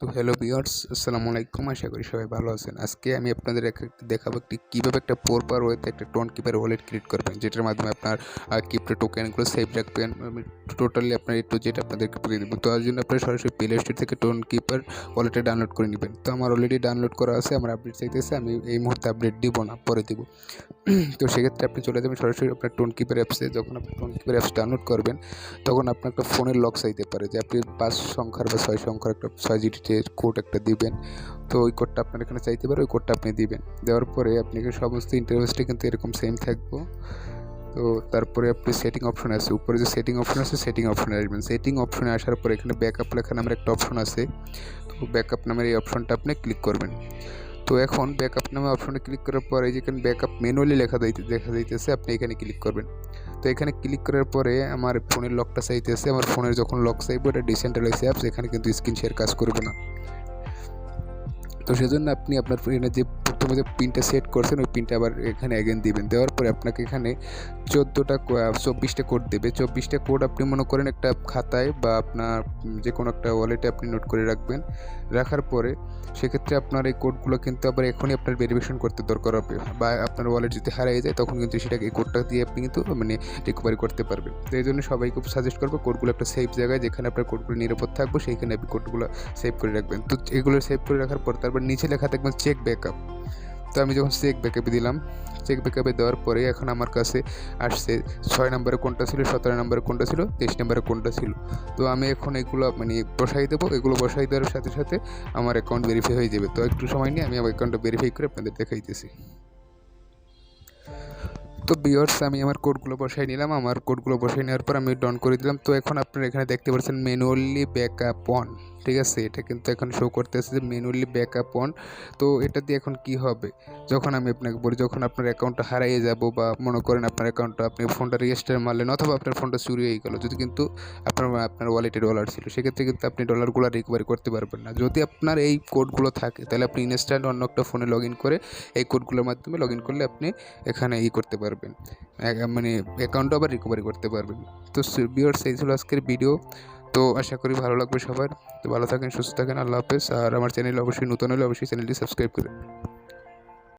তো hello viewers, আসসালামু আলাইকুম। আশা করি সবাই ভালো আছেন। আজকে আমি আপনাদের দেখাবো কীভাবে একটা প্রপার ওয়েতে একটা টোন কিপার ওয়ালেট ক্রিয়েট করবেন, যেটার মাধ্যমে আপনার ক্রিপ্টো টোকেনগুলো সেভ রাখবেন। আমি টোটালি আপনার একটু যেটা আপনাদেরকে বলে দেবো। তো তার জন্য আপনারা সরাসরি প্লে স্টোর থেকে টোন কিপার ওয়ালেটে ডাউনলোড করে নেবেন। তো আমার অলরেডি ডাউনলোড করা আছে, আমার আপডেট চাইতেছে, আমি এই মুহূর্তে আপডেট দিব না, পরে দিব। তো সেক্ষেত্রে আপনি চলে যাবেন সরাসরি আপনার টোন কিপার অ্যাপসে। যখন আপনি টোন কিপার অ্যাপস ডাউনলোড করবেন, তখন আপনার একটা ফোনের লক চাইতে পারে যে আপনি 5 সংখ্যার বা 6 সংখ্যার একটা 6 ডিজিটের কোড একটা দিবেন। তো ওই কোডটা আপনার এখানে চাইতে পারে, ওই কোডটা আপনি দিবেন। দেওয়ার পরে আপনি সমস্ত ইন্টারফেসটা কিন্তু এরকম সেম থাকবো। তো তারপরে আপনি সেটিং অপশন আছে, উপরে যে সেটিং অপশন আছে সেটিং অপশনে আসবেন। সেটিং অপশনে আসার পরে এখানে ব্যাকআপ লেখা নামের একটা অপশন আছে। তো ব্যাকআপ নামের এই অপশনটা আপনি ক্লিক করবেন। তো এখন ব্যাকআপ নামে অপশনে ক্লিক করার পরে যেখানে ব্যাকআপ ম্যানুয়ালি দেখা যাইতেছে, আপনি এখানে ক্লিক করবেন। তো এখানে ক্লিক করার পরে আমার ফোনের লকটা চাইতেছে। আমার ফোনের যখন লক চাইবো, এটা ডিসেন্ট্রালাইজ অ্যাপস, এখানে কিন্তু স্ক্রিন শেয়ার কাজ করবে না। তো সেজন্য আপনি আপনার ফোনে যে প্রথমে যে পিনটা সেট করছেন, ওই পিনটা আবার এখানে অ্যাগেন দিবেন। দেওয়ার পরে আপনাকে এখানে 24টা কোড দেবে। 24টা কোড আপনি মনে করেন একটা খাতায় বা আপনার যে কোনো একটা ওয়ালেটে আপনি নোট করে রাখবেন। রাখার পরে সেক্ষেত্রে আপনার এই কোডগুলো কিন্তু আবার এখনই আপনার ভেরিফিকেশন করতে দরকার হবে, বা আপনার ওয়ালেট যদি হারিয়ে যায় তখন কিন্তু সেটাকে এই কোডটা দিয়ে আপনি কিন্তু রিকভারি করতে পারবেন। তো এই জন্য সবাইকে সাজেস্ট করবো কোডগুলো একটা সেফ জায়গায়, যেখানে আপনার কোডগুলো নিরাপদ থাকবে, সেইখানে আপনি কোডগুলো সেভ করে রাখবেন। তো এগুলো সেভ করে রাখার পর তারপর নিচে লেখা থাকবে চেক ব্যাকআপ। তো আমি যখন চেক ব্যাকআপে দিলাম, চেক ব্যাকআপে দেওয়ার পরে এখন আমার কাছে আসছে 6 নম্বরে কোনটা ছিল, 17 নম্বরে কোনটা ছিল, 23 নম্বরে কোনটা ছিল। তো আমি এখন এগুলো বসাই দেবো। এগুলো বসাই দেওয়ার সাথে সাথে আমার অ্যাকাউন্ট ভেরিফাই হয়ে যাবে। তো একটু সময় নিয়ে আমি আমার অ্যাকাউন্টটা ভেরিফাই করে আপনাদের দেখাইতেছি। তো ভিউয়ার্স, আমি আমার কোডগুলো বসাই নিলাম। আমার কোডগুলো বসাই নেওয়ার পর আমি ডান করে দিলাম। তো এখন আপনারা এখানে দেখতে পাচ্ছেন ম্যানুয়ালি ব্যাকআপ অন, ঠিক আছে? এটা কিন্তু এখন শো করতেছে যে ম্যানুয়ালি ব্যাকআপ অন। তো এটা দিয়ে এখন কি হবে, যখন আমি আপনাকে বলি যখন আপনার অ্যাকাউন্টটা হারিয়ে যাব, বা মনে করেন আপনার অ্যাকাউন্টটা আপনি ফোনটা রেজিস্টার মারলেন, অথবা আপনার ফোনটা চুরি হয়ে গেল, যদি কিন্তু আপনার ওয়ালেটে ডলার ছিল, সেক্ষেত্রে কিন্তু আপনি ডলারগুলো রিকভারি করতে পারবেন না। যদি আপনার এই কোডগুলো থাকে, তাহলে আপনি ইনস্ট্যান্ট অন্য একটা ফোনে লগ ইন করে এই কোডগুলোর মাধ্যমে লগ ইন করলে আপনি এখানে করতে পারবেন, অ্যাকাউন্টও আবার রিকভারি করতে পারবেন। তো ভিউয়ার্স, এই ছিল আজকের ভিডিও। তো আশা করি ভালো লাগবে সবার। তো ভালো থাকেন, সুস্থ থাকেন, আল্লাহ হাফেজ। আর আমার চ্যানেল অবশ্যই নতুন হলে অবশ্যই চ্যানেলটি সাবস্ক্রাইব করে